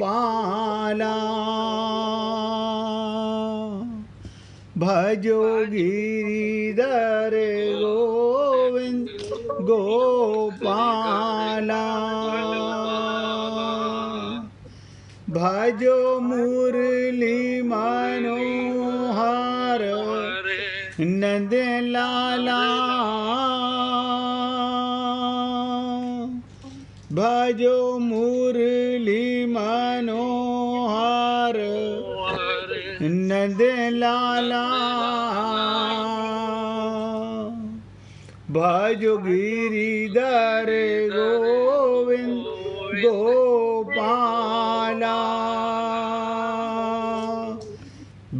गोपाला भजो गिरिधर गोविंद गोपाला भजो मुरली मनोहर नंद लाला भजो मुरली मनोहर नंद लाला भजो गिरिधर गोविंद गोपाला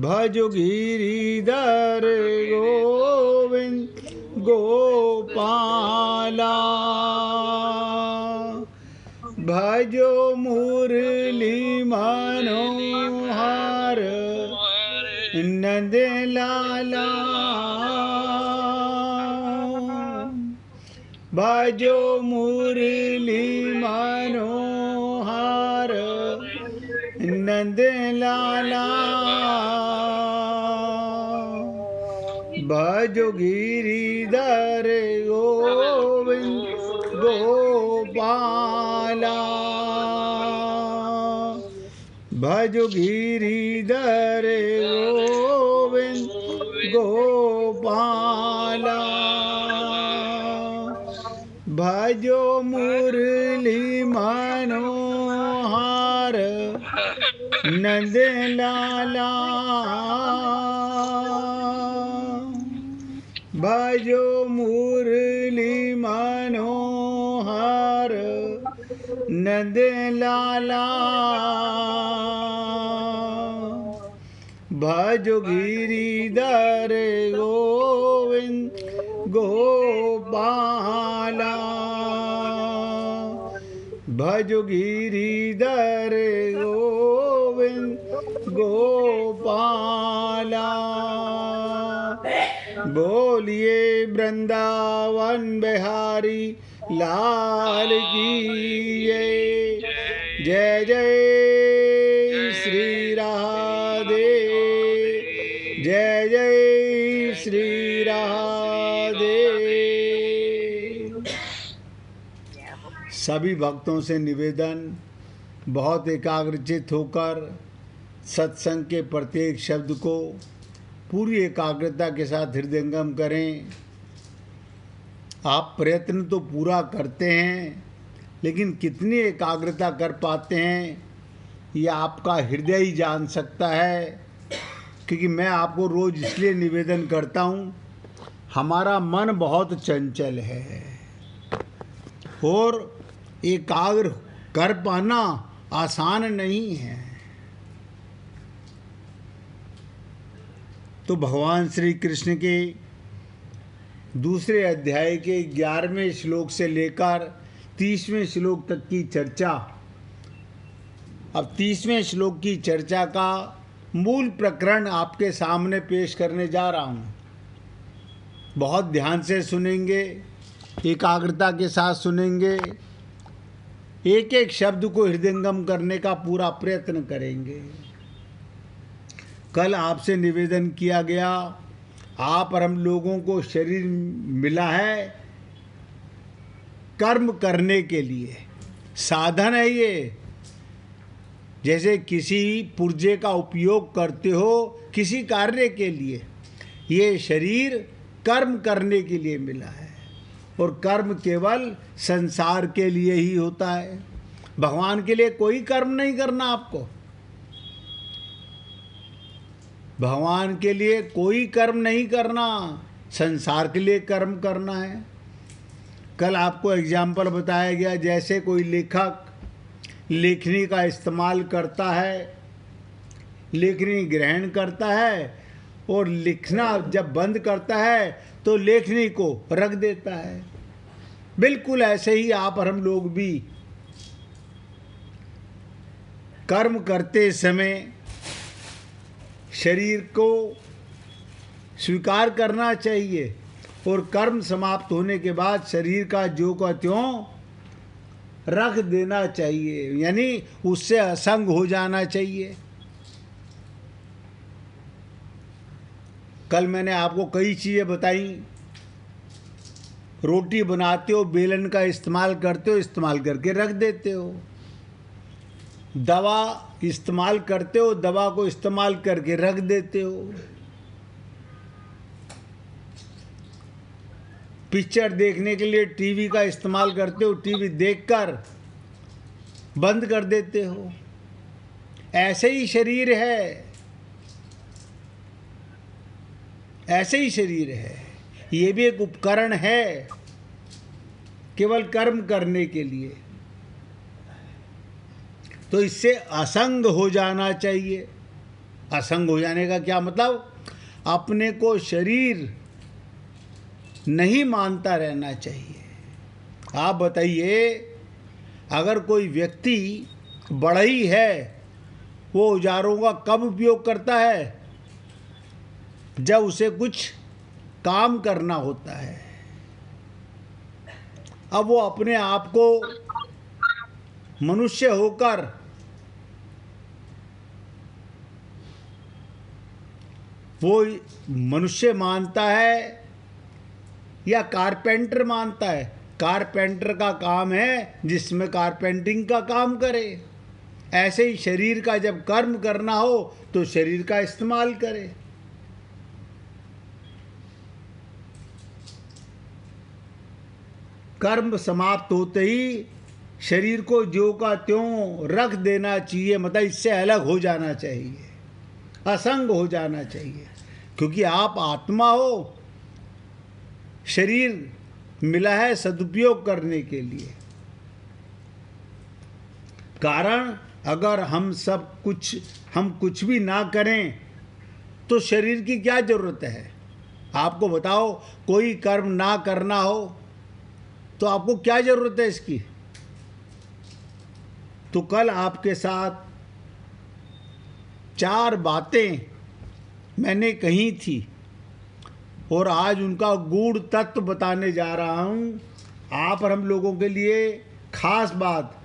भजो गिरिधर गोविंद गोपाला भजो मुरली मनोहर नंद लाला भजो मुरली मनोहर नंद लाला भजो गिरिधर गोविंद गोपाला भजो गिरिधर गोविंद गोपाला भजो मुरली मनोहर नंद लाला भजो मुरली मनोहर नंद लाला भजो गिरिधर गोविंद गोपाला भजो गिरिधर गोविंद गोपाला बोलिए वृंदावन बिहारी लाल की जय जय श्री राधे जय जय श्री राधे। सभी भक्तों से निवेदन, बहुत एकाग्रचित होकर सत्संग के प्रत्येक शब्द को पूरी एकाग्रता के साथ हृदयंगम करें। आप प्रयत्न तो पूरा करते हैं, लेकिन कितनी एकाग्रता कर पाते हैं ये आपका हृदय ही जान सकता है। क्योंकि मैं आपको रोज़ इसलिए निवेदन करता हूँ, हमारा मन बहुत चंचल है और एकाग्र कर पाना आसान नहीं है। तो भगवान श्री कृष्ण के दूसरे अध्याय के 11वें श्लोक से लेकर 30वें श्लोक तक की चर्चा, अब 30वें श्लोक की चर्चा का मूल प्रकरण आपके सामने पेश करने जा रहा हूँ। बहुत ध्यान से सुनेंगे, एकाग्रता के साथ सुनेंगे, एक एक शब्द को हृदयंगम करने का पूरा प्रयत्न करेंगे। कल आपसे निवेदन किया गया, आप और हम लोगों को शरीर मिला है कर्म करने के लिए, साधन है ये। जैसे किसी पुर्जे का उपयोग करते हो किसी कार्य के लिए, ये शरीर कर्म करने के लिए मिला है और कर्म केवल संसार के लिए ही होता है। भगवान के लिए कोई कर्म नहीं करना आपको, भगवान के लिए कोई कर्म नहीं करना, संसार के लिए कर्म करना है। कल आपको एग्जाम्पल बताया गया, जैसे कोई लेखक लेखनी का इस्तेमाल करता है, लेखनी ग्रहण करता है और लिखना जब बंद करता है तो लेखनी को रख देता है। बिल्कुल ऐसे ही आप और हम लोग भी कर्म करते समय शरीर को स्वीकार करना चाहिए और कर्म समाप्त होने के बाद शरीर का जो का त्यों रख देना चाहिए, यानी उससे असंग हो जाना चाहिए। कल मैंने आपको कई चीज़ें बताई। रोटी बनाते हो, बेलन का इस्तेमाल करते हो, इस्तेमाल करके रख देते हो। दवा इस्तेमाल करते हो, दवा को इस्तेमाल करके रख देते हो। पिक्चर देखने के लिए टीवी का इस्तेमाल करते हो, टीवी देखकर बंद कर देते हो। ऐसे ही शरीर है, ऐसे ही शरीर है। ये भी एक उपकरण है केवल कर्म करने के लिए। तो इससे असंग हो जाना चाहिए। असंग हो जाने का क्या मतलब? अपने को शरीर नहीं मानता रहना चाहिए। आप बताइए, अगर कोई व्यक्ति बढ़ई है, वो औजारों का कब उपयोग करता है? जब उसे कुछ काम करना होता है। अब वो अपने आप को मनुष्य होकर वो मनुष्य मानता है या कारपेंटर मानता है? कारपेंटर का काम है जिसमें कारपेंटिंग का काम करे। ऐसे ही शरीर का जब कर्म करना हो तो शरीर का इस्तेमाल करे। कर्म समाप्त होते ही शरीर को ज्यों का त्यों रख देना चाहिए, मतलब इससे अलग हो जाना चाहिए, असंग हो जाना चाहिए। क्योंकि आप आत्मा हो, शरीर मिला है सदुपयोग करने के लिए। कारण अगर हम कुछ भी ना करें तो शरीर की क्या जरूरत है? आपको बताओ, कोई कर्म ना करना हो तो आपको क्या जरूरत है इसकी? तो कल आपके साथ 4 बातें मैंने कही थी और आज उनका गूढ़ तत्व बताने जा रहा हूं। आप और हम लोगों के लिए खास बात,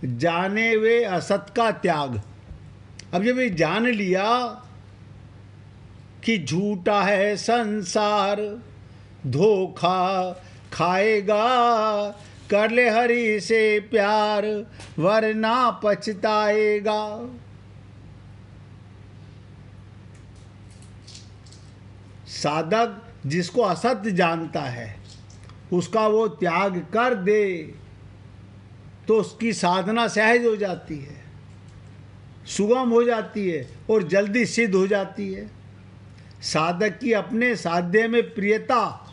जाने वे असत का त्याग। अब जब ये जान लिया कि झूठा है संसार, धोखा खाएगा, कर ले हरि से प्यार, वरना पछताएगा। साधक जिसको असत्य जानता है उसका वो त्याग कर दे तो उसकी साधना सहज हो जाती है, सुगम हो जाती है और जल्दी सिद्ध हो जाती है। साधक की अपने साध्य में प्रियता,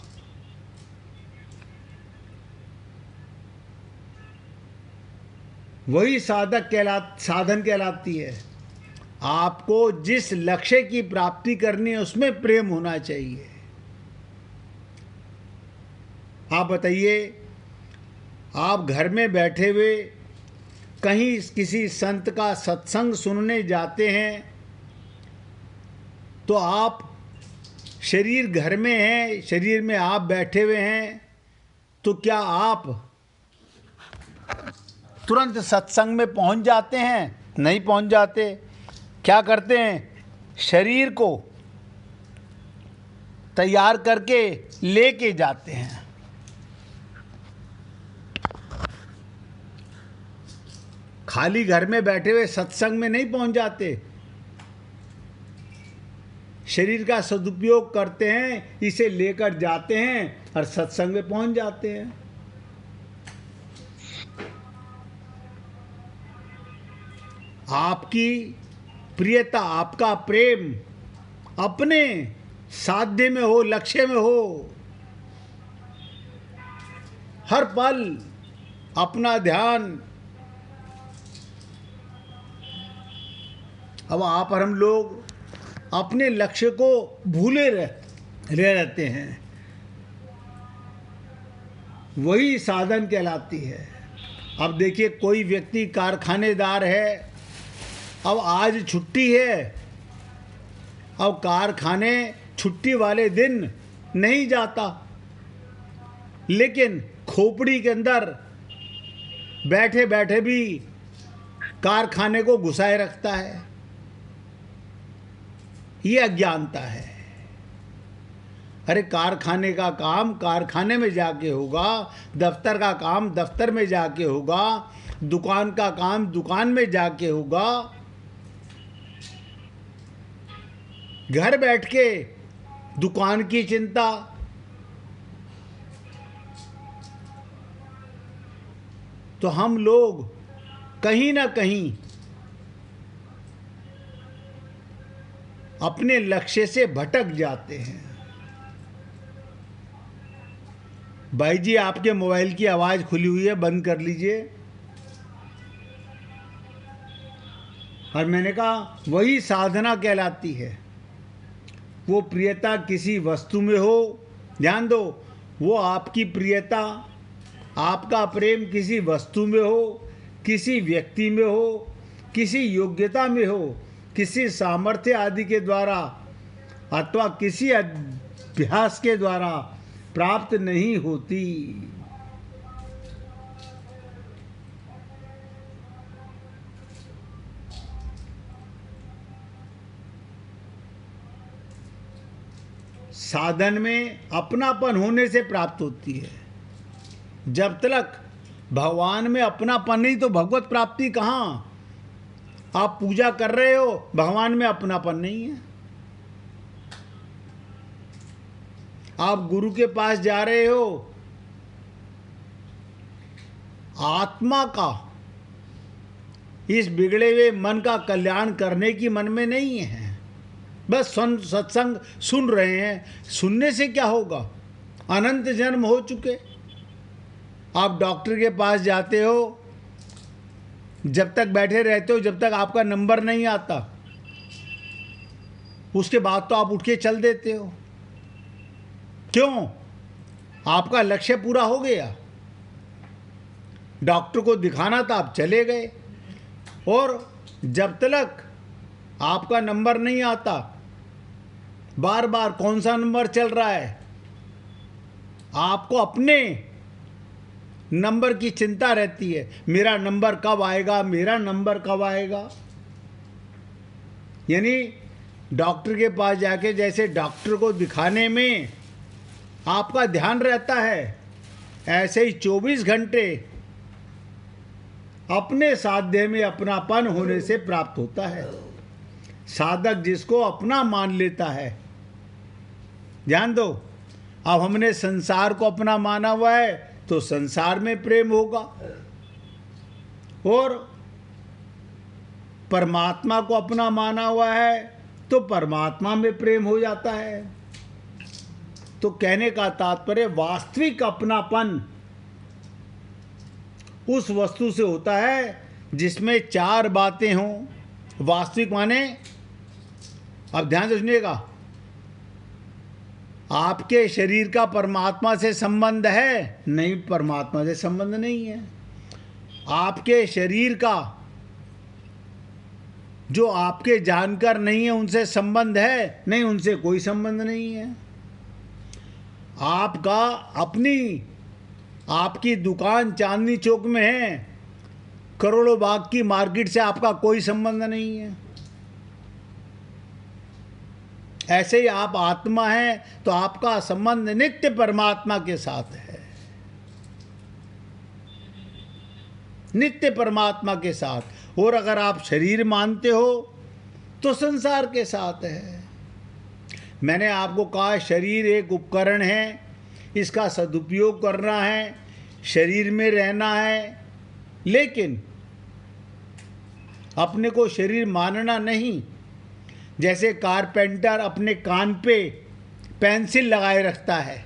वही साधन कहलाती है। आपको जिस लक्ष्य की प्राप्ति करनी है उसमें प्रेम होना चाहिए। आप बताइए, आप घर में बैठे हुए कहीं किसी संत का सत्संग सुनने जाते हैं तो आप शरीर घर में है, शरीर में आप बैठे हुए हैं, तो क्या आप तुरंत सत्संग में पहुंच जाते हैं? नहीं पहुंच जाते। क्या करते हैं? शरीर को तैयार करके लेके जाते हैं। खाली घर में बैठे हुए सत्संग में नहीं पहुंच जाते। शरीर का सदुपयोग करते हैं, इसे लेकर जाते हैं और सत्संग में पहुंच जाते हैं। आपकी प्रियता, आपका प्रेम अपने साध्य में हो, लक्ष्य में हो, हर पल अपना ध्यान। अब आप और हम लोग अपने लक्ष्य को भूले रहते हैं, वही साधन कहलाती है। अब देखिए, कोई व्यक्ति कारखानेदार है, अब आज छुट्टी है, अब कारखाने छुट्टी वाले दिन नहीं जाता, लेकिन खोपड़ी के अंदर बैठे बैठे भी कारखाने को घुसाए रखता है। ये अज्ञानता है। अरे कारखाने का काम कारखाने में जाके होगा, दफ्तर का काम दफ्तर में जाके होगा, दुकान का काम दुकान में जाके होगा। घर बैठ के दुकान की चिंता, तो हम लोग कहीं ना कहीं अपने लक्ष्य से भटक जाते हैं। भाई जी, आपके मोबाइल की आवाज खुली हुई है, बंद कर लीजिए। और मैंने कहा वही साधना कहलाती है। वो प्रियता किसी वस्तु में हो, ध्यान दो, वो आपकी प्रियता, आपका प्रेम किसी वस्तु में हो, किसी व्यक्ति में हो, किसी योग्यता में हो, किसी सामर्थ्य आदि के द्वारा अथवा किसी अभ्यास के द्वारा प्राप्त नहीं होती। साधन में अपनापन होने से प्राप्त होती है। जब तक भगवान में अपनापन नहीं तो भगवत प्राप्ति कहाँ। आप पूजा कर रहे हो, भगवान में अपनापन नहीं है। आप गुरु के पास जा रहे हो, आत्मा का, इस बिगड़े हुए मन का कल्याण करने की मन में नहीं है। बस सत्संग सुन रहे हैं। सुनने से क्या होगा? अनंत जन्म हो चुके। आप डॉक्टर के पास जाते हो, जब तक बैठे रहते हो, जब तक आपका नंबर नहीं आता, उसके बाद तो आप उठ के चल देते हो। क्यों? आपका लक्ष्य पूरा हो गया। डॉक्टर को दिखाना था, आप चले गए। और जब तक आपका नंबर नहीं आता, बार बार कौन सा नंबर चल रहा है, आपको अपने नंबर की चिंता रहती है। मेरा नंबर कब आएगा, मेरा नंबर कब आएगा। यानी डॉक्टर के पास जाके जैसे डॉक्टर को दिखाने में आपका ध्यान रहता है, ऐसे ही 24 घंटे अपने साध्य में अपनापन होने से प्राप्त होता है। साधक जिसको अपना मान लेता है, ध्यान दो, अब हमने संसार को अपना माना हुआ है तो संसार में प्रेम होगा, और परमात्मा को अपना माना हुआ है तो परमात्मा में प्रेम हो जाता है। तो कहने का तात्पर्य, वास्तविक अपनापन उस वस्तु से होता है जिसमें 4 बातें हों। वास्तविक माने, अब ध्यान से सुनिएगा, आपके शरीर का परमात्मा से संबंध है? नहीं, परमात्मा से संबंध नहीं है। आपके शरीर का जो आपके जानकर नहीं है उनसे संबंध है? नहीं, उनसे कोई संबंध नहीं है। आपका आपकी दुकान चांदनी चौक में है, करोड़ों बाग की मार्केट से आपका कोई संबंध नहीं है। ऐसे ही आप आत्मा हैं तो आपका संबंध नित्य परमात्मा के साथ है, नित्य परमात्मा के साथ। और अगर आप शरीर मानते हो तो संसार के साथ है। मैंने आपको कहा शरीर एक उपकरण है, इसका सदुपयोग करना है, शरीर में रहना है, लेकिन अपने को शरीर मानना नहीं। जैसे कारपेंटर अपने कान पे पेंसिल लगाए रखता है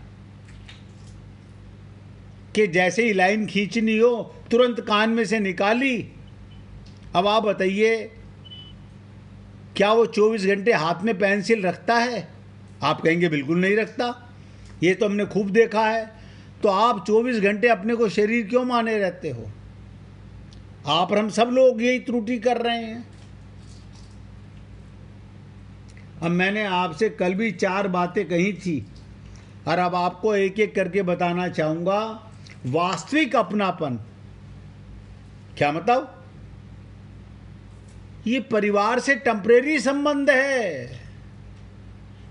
कि जैसे ही लाइन खींचनी हो तुरंत कान में से निकाली। अब आप बताइए, क्या वो 24 घंटे हाथ में पेंसिल रखता है? आप कहेंगे बिल्कुल नहीं रखता, ये तो हमने खूब देखा है। तो आप 24 घंटे अपने को शरीर क्यों माने रहते हो? आप और हम सब लोग यही त्रुटि कर रहे हैं। अब मैंने आपसे कल भी 4 बातें कही थी और अब आपको एक एक करके बताना चाहूँगा। वास्तविक अपनापन क्या मतलब? ये परिवार से टेम्परेरी संबंध है,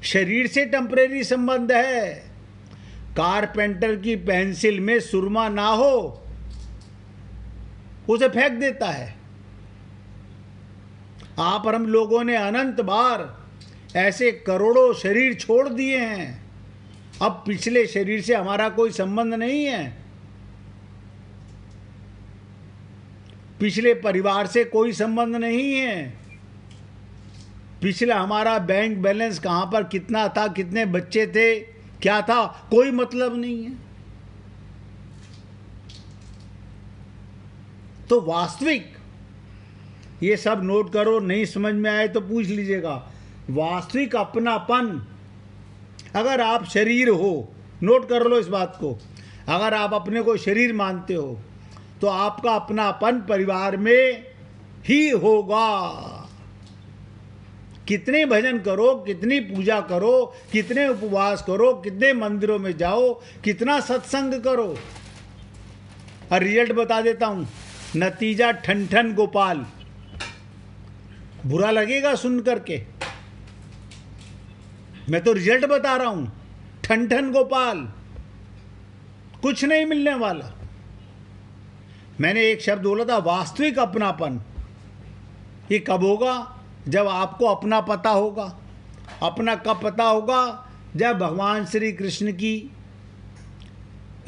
शरीर से टेम्परेरी संबंध है। कारपेंटर की पेंसिल में सुरमा ना हो, उसे फेंक देता है। आप और हम लोगों ने अनंत बार ऐसे करोड़ों शरीर छोड़ दिए हैं। अब पिछले शरीर से हमारा कोई संबंध नहीं है, पिछले परिवार से कोई संबंध नहीं है। पिछला हमारा बैंक बैलेंस कहां पर कितना था, कितने बच्चे थे, क्या था, कोई मतलब नहीं है। तो वास्तविक, ये सब नोट करो, नहीं समझ में आए तो पूछ लीजिएगा। वास्तविक अपनापन, अगर आप शरीर हो, नोट कर लो इस बात को, अगर आप अपने को शरीर मानते हो तो आपका अपनापन परिवार में ही होगा। कितने भजन करो, कितनी पूजा करो, कितने उपवास करो, कितने मंदिरों में जाओ, कितना सत्संग करो, और रिजल्ट बता देता हूं, नतीजा ठन ठन गोपाल। बुरा लगेगा सुन करके, मैं तो रिजल्ट बता रहा हूं, ठन ठन गोपाल, कुछ नहीं मिलने वाला। मैंने एक शब्द बोला था, वास्तविक अपनापन। ये कब होगा? जब आपको अपना पता होगा। अपना कब पता होगा? जब भगवान श्री कृष्ण की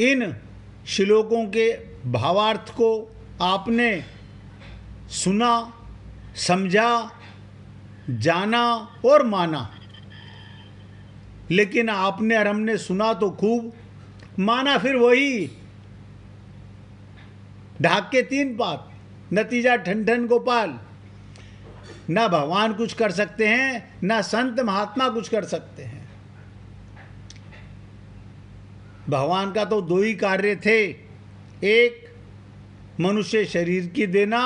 इन श्लोकों के भावार्थ को आपने सुना, समझा, जाना और माना। लेकिन आपने और हमने सुना तो खूब, माना फिर वही ढाक के 3 पात, नतीजा ठन ठन गोपाल। ना भगवान कुछ कर सकते हैं, ना संत महात्मा कुछ कर सकते हैं। भगवान का तो 2 ही कार्य थे, एक मनुष्य शरीर की देना,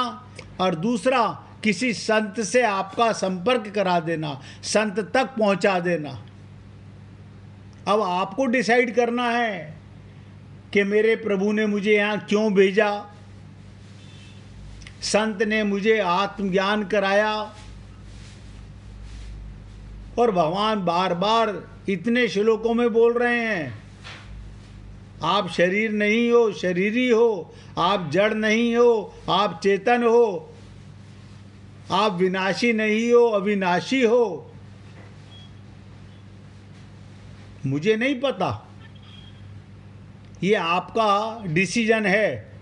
और दूसरा किसी संत से आपका संपर्क करा देना, संत तक पहुंचा देना। अब आपको डिसाइड करना है कि मेरे प्रभु ने मुझे यहां क्यों भेजा, संत ने मुझे आत्मज्ञान कराया, और भगवान बार बार इतने श्लोकों में बोल रहे हैं, आप शरीर नहीं हो, शरीरी हो, आप जड़ नहीं हो, आप चेतन हो, आप विनाशी नहीं हो, अविनाशी हो। मुझे नहीं पता, ये आपका डिसीजन है।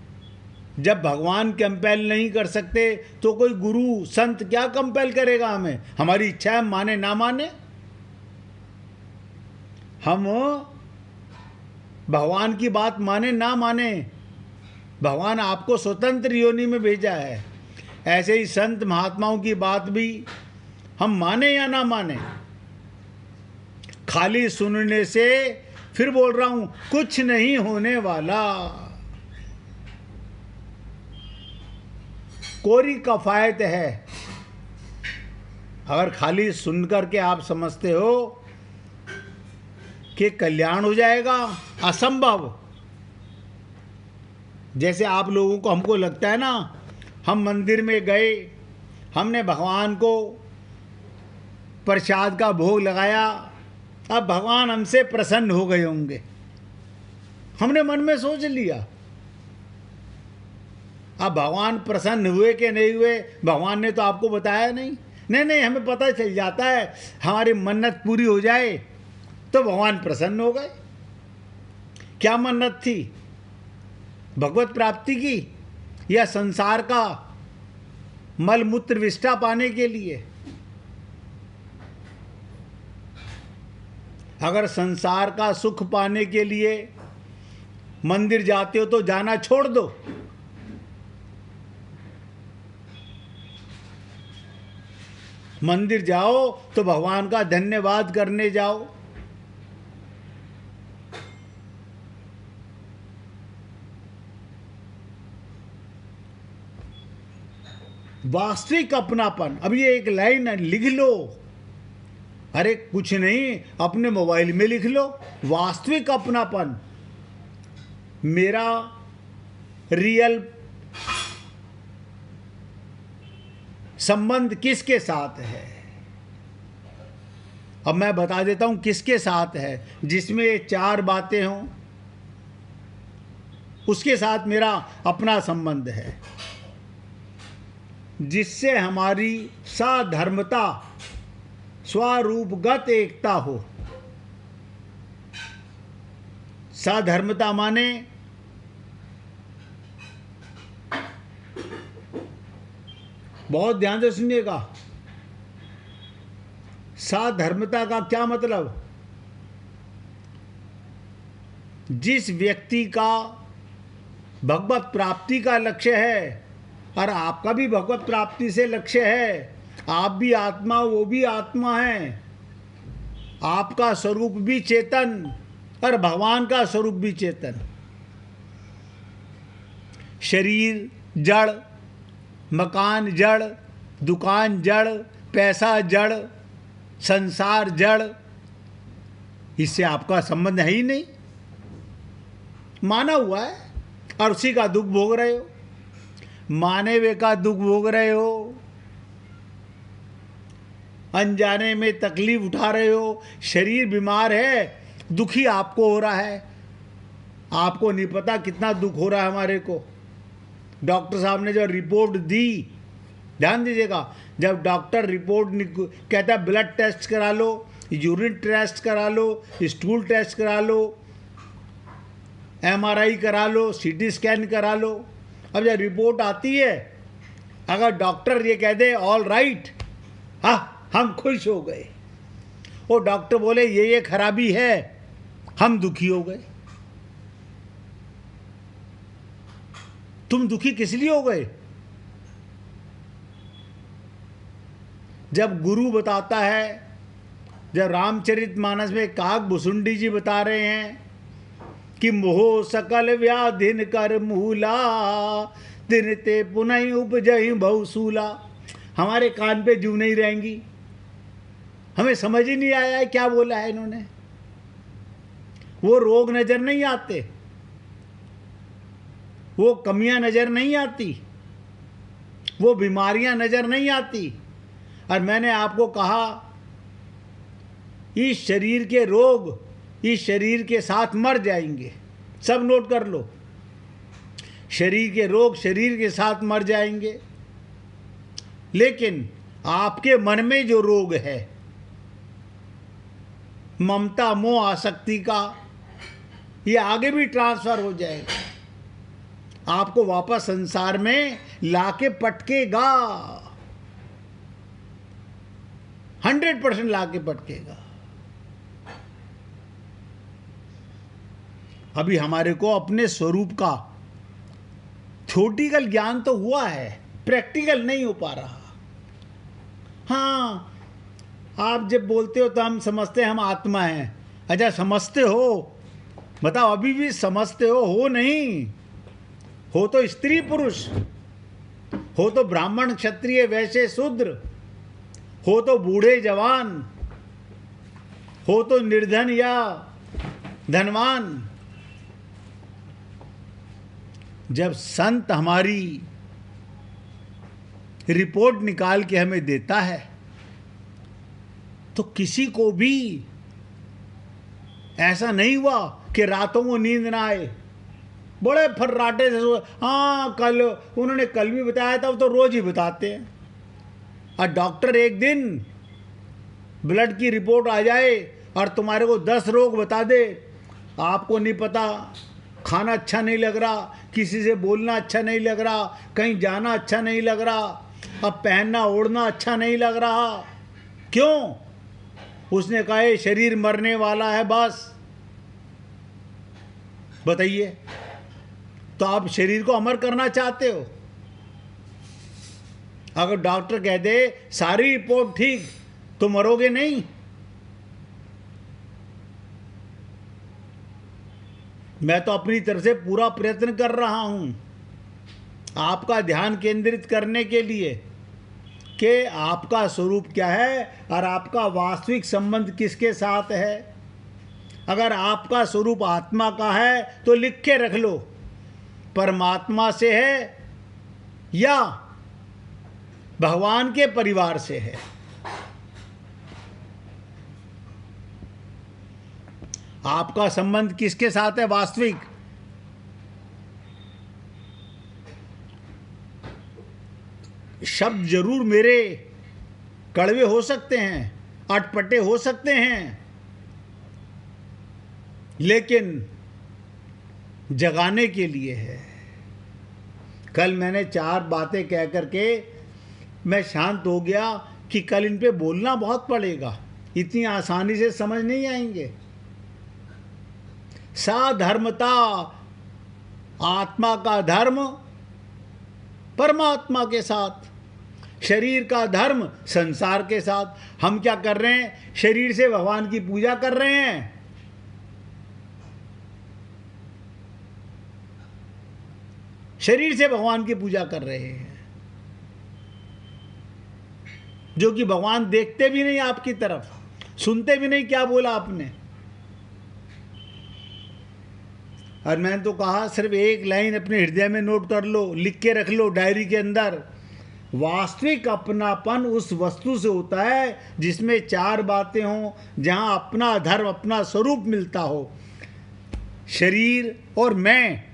जब भगवान कंपेल नहीं कर सकते तो कोई गुरु संत क्या कंपेल करेगा हमें? हमारी इच्छा है, माने ना माने। हम भगवान की बात माने ना माने, भगवान आपको स्वतंत्र योनि में भेजा है। ऐसे ही संत महात्माओं की बात भी हम माने या ना माने, खाली सुनने से, फिर बोल रहा हूं, कुछ नहीं होने वाला। कोरी कफायत है। अगर खाली सुनकर के आप समझते हो कि कल्याण हो जाएगा, असंभव। जैसे आप लोगों को, हमको लगता है ना, हम मंदिर में गए, हमने भगवान को प्रसाद का भोग लगाया, अब भगवान हमसे प्रसन्न हो गए होंगे, हमने मन में सोच लिया। अब भगवान प्रसन्न हुए कि नहीं हुए, भगवान ने तो आपको बताया नहीं। नहीं, हमें पता चल जाता है, हमारी मन्नत पूरी हो जाए तो भगवान प्रसन्न हो गए। क्या मन्नत थी? भगवत प्राप्ति की, या संसार का मल मूत्र विष्ठा पाने के लिए? अगर संसार का सुख पाने के लिए मंदिर जाते हो तो जाना छोड़ दो। मंदिर जाओ तो भगवान का धन्यवाद करने जाओ। वास्तविक अपनापन, अब ये एक लाइन लिख लो, अरे कुछ नहीं, अपने मोबाइल में लिख लो। वास्तविक अपनापन, मेरा रियल संबंध किसके साथ है। अब मैं बता देता हूं किसके साथ है। जिसमें ये 4 बातें हों उसके साथ मेरा अपना संबंध है। जिससे हमारी साधर्मता स्वरूपगत एकता हो। साधर्मता माने बहुत ध्यान से सुनिएगा। साधर्मता का क्या मतलब? जिस व्यक्ति का भगवत प्राप्ति का लक्ष्य है और आपका भी भगवत प्राप्ति से लक्ष्य है, आप भी आत्मा वो भी आत्मा है, आपका स्वरूप भी चेतन और भगवान का स्वरूप भी चेतन। शरीर जड़, मकान जड़, दुकान जड़, पैसा जड़, संसार जड़, इससे आपका संबंध है ही नहीं। माना हुआ है और उसी का दुख भोग रहे हो। माने हुए का दुख भोग रहे हो, अनजाने में तकलीफ उठा रहे हो। शरीर बीमार है, दुखी आपको हो रहा है। आपको नहीं पता कितना दुख हो रहा है हमारे को। डॉक्टर साहब ने जो रिपोर्ट दी, ध्यान दीजिएगा, जब डॉक्टर रिपोर्ट कहता है ब्लड टेस्ट करा लो, यूरिन टेस्ट करा लो, स्टूल टेस्ट करा लो, MRI करा लो, CT स्कैन करा लो। अब जब रिपोर्ट आती है, अगर डॉक्टर ये कह दे ऑल राइट, हाँ हम खुश हो गए, वो डॉक्टर बोले ये खराबी है, हम दुखी हो गए। तुम दुखी किस लिए हो गए? जब गुरु बताता है, जब रामचरितमानस में काक भुसुंडी जी बता रहे हैं कि मोह सकल व्याधिन कर मूला, दिन ते पुनः उपजहि बहुसूला। हमारे कान पे जू नहीं रहेंगी। हमें समझ ही नहीं आया है क्या बोला है इन्होंने। वो रोग नजर नहीं आते, वो कमियां नजर नहीं आती, वो बीमारियां नजर नहीं आती। और मैंने आपको कहा इस शरीर के रोग इस शरीर के साथ मर जाएंगे। सब नोट कर लो, शरीर के रोग शरीर के साथ मर जाएंगे। लेकिन आपके मन में जो रोग है, ममता मोह आसक्ति का, ये आगे भी ट्रांसफर हो जाएगा, आपको वापस संसार में लाके पटकेगा। 100% लाके पटकेगा। अभी हमारे को अपने स्वरूप का थ्योरेटिकल ज्ञान तो हुआ है, प्रैक्टिकल नहीं हो पा रहा। हाँ, आप जब बोलते हो तो हम समझते हैं हम आत्मा हैं। अच्छा, समझते हो? बताओ, अभी भी समझते हो नहीं? हो तो स्त्री पुरुष, हो तो ब्राह्मण क्षत्रिय वैश्य शूद्र, हो तो बूढ़े जवान, हो तो निर्धन या धनवान। जब संत हमारी रिपोर्ट निकाल के हमें देता है तो किसी को भी ऐसा नहीं हुआ कि रातों को नींद ना आए। बड़े फर्राटे से हाँ कल उन्होंने कल भी बताया था, वो तो रोज ही बताते हैं। और डॉक्टर एक दिन ब्लड की रिपोर्ट आ जाए और तुम्हारे को 10 रोग बता दे, आपको नहीं पता, खाना अच्छा नहीं लग रहा, किसी से बोलना अच्छा नहीं लग रहा, कहीं जाना अच्छा नहीं लग रहा, अब पहनना ओढ़ना अच्छा नहीं लग रहा। क्यों? उसने कहा ये शरीर मरने वाला है बस। बताइए, तो आप शरीर को अमर करना चाहते हो? अगर डॉक्टर कह दे सारी रिपोर्ट ठीक, तो मरोगे नहीं। मैं तो अपनी तरफ से पूरा प्रयत्न कर रहा हूं आपका ध्यान केंद्रित करने के लिए कि आपका स्वरूप क्या है और आपका वास्तविक संबंध किसके साथ है। अगर आपका स्वरूप आत्मा का है तो लिख के रख लो, परमात्मा से है या भगवान के परिवार से है। आपका संबंध किसके साथ है वास्तविक? शब्द जरूर मेरे कड़वे हो सकते हैं, अटपटे हो सकते हैं, लेकिन जगाने के लिए है। कल मैंने 4 बातें कह करके मैं शांत हो गया कि कल इन पे बोलना बहुत पड़ेगा, इतनी आसानी से समझ नहीं आएंगे। साधर्मता, आत्मा का धर्म परमात्मा के साथ, शरीर का धर्म संसार के साथ। हम क्या कर रहे हैं? शरीर से भगवान की पूजा कर रहे हैं। शरीर से भगवान की पूजा कर रहे हैं, जो कि भगवान देखते भी नहीं आपकी तरफ, सुनते भी नहीं क्या बोला आपने। और मैंने तो कहा सिर्फ एक लाइन अपने हृदय में नोट कर लो, लिख के रख लो डायरी के अंदर। वास्तविक अपनापन उस वस्तु से होता है जिसमें 4 बातें हों, जहां अपना धर्म, अपना स्वरूप मिलता हो। शरीर और मैं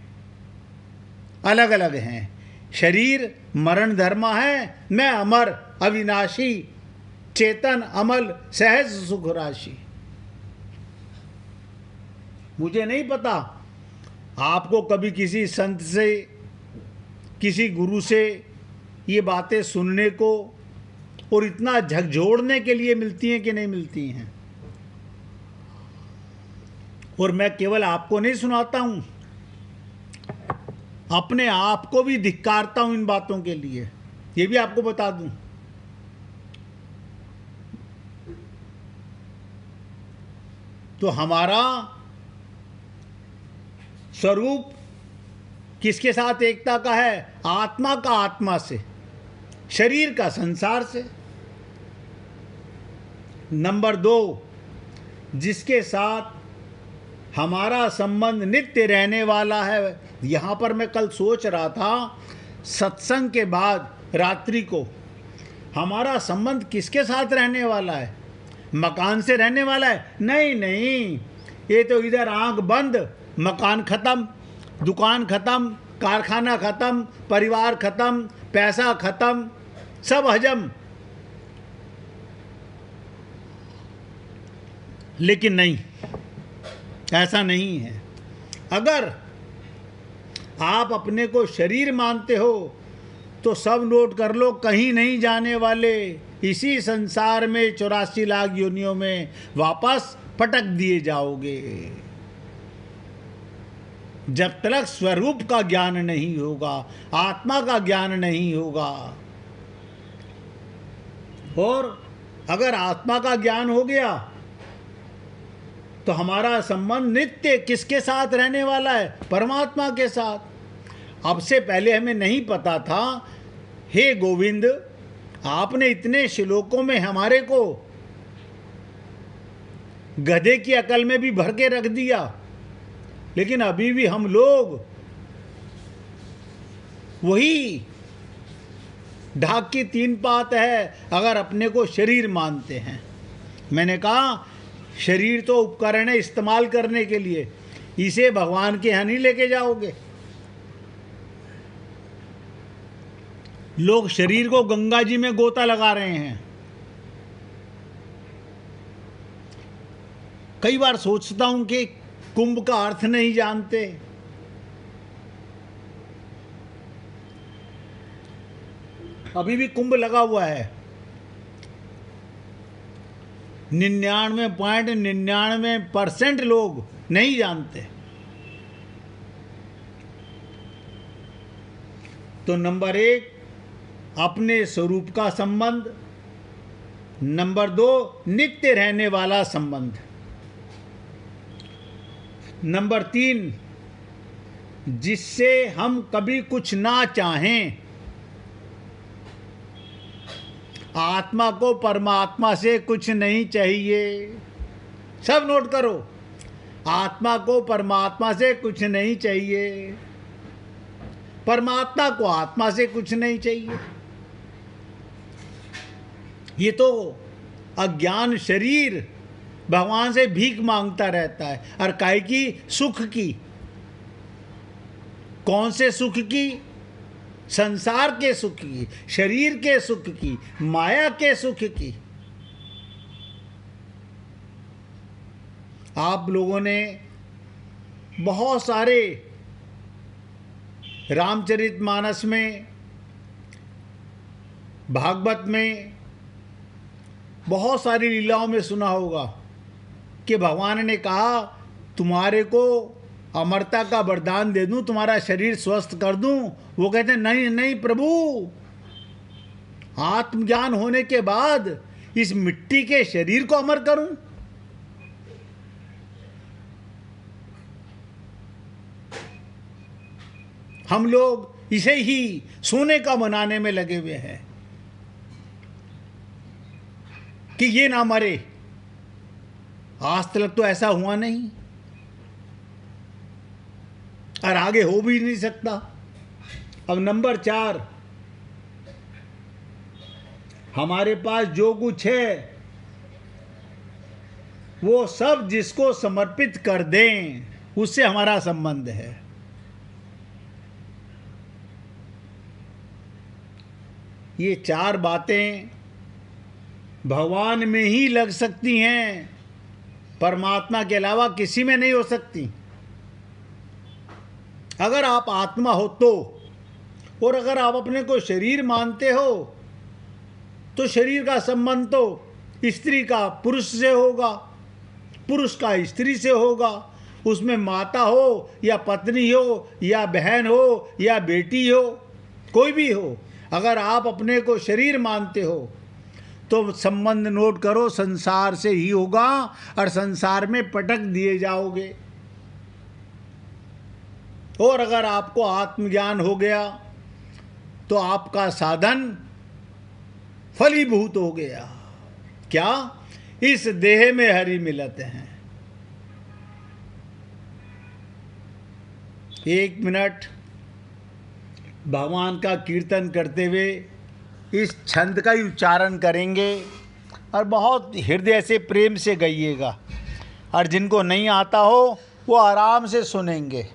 अलग अलग हैं। शरीर मरण धर्मा है, मैं अमर, अविनाशी, चेतन, अमल, सहज सुख राशि। मुझे नहीं पता आपको कभी किसी संत से, किसी गुरु से ये बातें सुनने को और इतना झकझोड़ने के लिए मिलती हैं कि नहीं मिलती हैं। और मैं केवल आपको नहीं सुनाता हूं, अपने आप को भी धिक्कारता हूं इन बातों के लिए। ये भी आपको बता दूं, तो हमारा स्वरूप किसके साथ एकता का है? आत्मा का आत्मा से, शरीर का संसार से। नंबर 2, जिसके साथ हमारा संबंध नित्य रहने वाला है। यहाँ पर मैं कल सोच रहा था, सत्संग के बाद रात्रि को हमारा संबंध किसके साथ रहने वाला है? मकान से रहने वाला है? नहीं नहीं, ये तो इधर आंख बंद, मकान खत्म, दुकान खत्म, कारखाना खत्म, परिवार खत्म, पैसा खत्म, सब हजम। लेकिन नहीं, ऐसा नहीं है। अगर आप अपने को शरीर मानते हो तो सब नोट कर लो, कहीं नहीं जाने वाले, इसी संसार में 84 लाख योनियों में वापस पटक दिए जाओगे, जब तक स्वरूप का ज्ञान नहीं होगा, आत्मा का ज्ञान नहीं होगा। और अगर आत्मा का ज्ञान हो गया तो हमारा संबंध नित्य किसके साथ रहने वाला है? परमात्मा के साथ। अब से पहले हमें नहीं पता था। हे गोविंद, आपने इतने श्लोकों में हमारे को गधे की अकल में भी भर के रख दिया, लेकिन अभी भी हम लोग वही ढाक की 3 बात है, अगर अपने को शरीर मानते हैं। मैंने कहा शरीर तो उपकरण है इस्तेमाल करने के लिए, इसे भगवान के यहाँ नहीं लेके जाओगे। लोग शरीर को गंगा जी में गोता लगा रहे हैं। कई बार सोचता हूं कि कुंभ का अर्थ नहीं जानते। अभी भी कुंभ लगा हुआ है। 99.99% लोग नहीं जानते। तो नंबर 1, अपने स्वरूप का संबंध। नंबर 2, नित्य रहने वाला संबंध। नंबर 3, जिससे हम कभी कुछ ना चाहें। आत्मा को परमात्मा से कुछ नहीं चाहिए। सब नोट करो, आत्मा को परमात्मा से कुछ नहीं चाहिए, परमात्मा को आत्मा से कुछ नहीं चाहिए। ये तो अज्ञान शरीर भगवान से भीख मांगता रहता है। और काहे की? सुख की। कौन से सुख की? संसार के सुख की, शरीर के सुख की, माया के सुख की। आप लोगों ने बहुत सारे रामचरितमानस में, भागवत में, बहुत सारी लीलाओं में सुना होगा कि भगवान ने कहा तुम्हारे को अमरता का वरदान दे दूं, तुम्हारा शरीर स्वस्थ कर दूं। वो कहते हैं नहीं नहीं प्रभु, आत्मज्ञान होने के बाद इस मिट्टी के शरीर को अमर करूं। हम लोग इसे ही सोने का बनाने में लगे हुए हैं कि ये ना मरे। आज तक तो ऐसा हुआ नहीं और आगे हो भी नहीं सकता। अब नंबर 4, हमारे पास जो कुछ है वो सब जिसको समर्पित कर दें उससे हमारा संबंध है। ये 4 बातें भगवान में ही लग सकती हैं, परमात्मा के अलावा किसी में नहीं हो सकती। अगर आप आत्मा हो तो, और अगर आप अपने को शरीर मानते हो तो शरीर का संबंध तो स्त्री का पुरुष से होगा, पुरुष का स्त्री से होगा। उसमें माता हो या पत्नी हो या बहन हो या बेटी हो, कोई भी हो, अगर आप अपने को शरीर मानते हो तो संबंध नोट करो, संसार से ही होगा और संसार में पटक दिए जाओगे। और अगर आपको आत्मज्ञान हो गया तो आपका साधन फलीभूत हो गया। क्या? इस देह में हरि मिलते हैं। 1 मिनट भगवान का कीर्तन करते हुए इस छंद का ही उच्चारण करेंगे और बहुत हृदय से प्रेम से गाइएगा, और जिनको नहीं आता हो वो आराम से सुनेंगे।